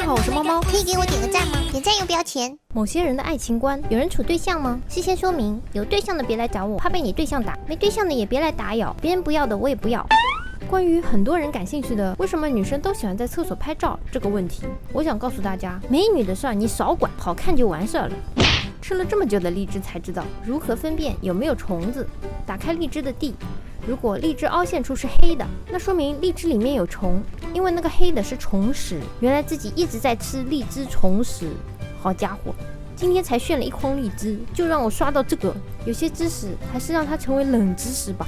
好，我是猫猫。可以给我点个赞吗？点赞又不要钱。某些人的爱情观，有人处对象吗？事先说明，有对象的别来找我，怕被你对象打；没对象的也别来打扰，别人不要的我也不要。关于很多人感兴趣的为什么女生都喜欢在厕所拍照这个问题，我想告诉大家，美女的事儿你少管，好看就完事儿了。吃了这么久的荔枝才知道如何分辨有没有虫子。打开荔枝的蒂，如果荔枝凹陷处是黑的，那说明荔枝里面有虫，因为那个黑的是虫屎。原来自己一直在吃荔枝虫屎，好家伙，今天才炫了一筐荔枝，就让我刷到这个。有些知识还是让它成为冷知识吧。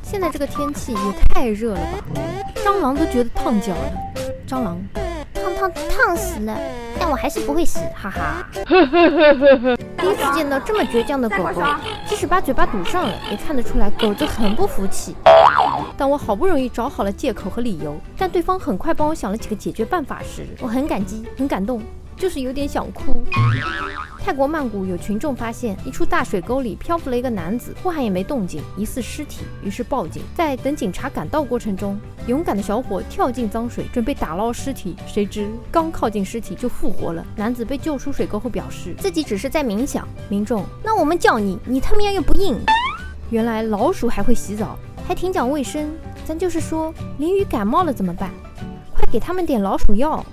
现在这个天气也太热了吧，蟑螂都觉得烫脚了。蟑螂烫死了，但我还是不会死，哈哈。第一次见到这么倔强的狗狗，即使把嘴巴堵上了，也看得出来狗子很不服气。当我好不容易找好了借口和理由，但对方很快帮我想了几个解决办法时，我很感激，很感动，就是有点想哭。泰国曼谷有群众发现一处大水沟里漂浮了一个男子，呼喊也没动静，疑似尸体，于是报警。在等警察赶到过程中，勇敢的小伙跳进脏水准备打捞尸体，谁知刚靠近尸体就复活了。男子被救出水沟后表示自己只是在冥想。民众，那我们叫你，你他喵又不应。原来老鼠还会洗澡，还挺讲卫生。咱就是说淋雨感冒了怎么办？快给他们点老鼠药。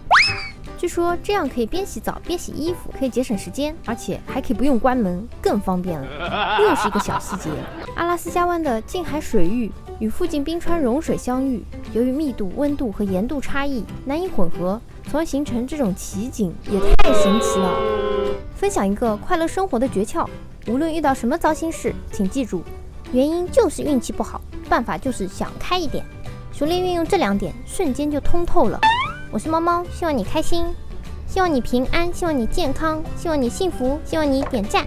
据说这样可以边洗澡边洗衣服，可以节省时间，而且还可以不用关门，更方便了。又是一个小细节，阿拉斯加湾的近海水域与附近冰川融水相遇，由于密度、温度和盐度差异难以混合，从而形成这种奇景，也太神奇了。分享一个快乐生活的诀窍，无论遇到什么糟心事，请记住，原因就是运气不好，办法就是想开一点，熟练运用这2点，瞬间就通透了。我是猫猫，希望你开心，希望你平安，希望你健康，希望你幸福，希望你点赞。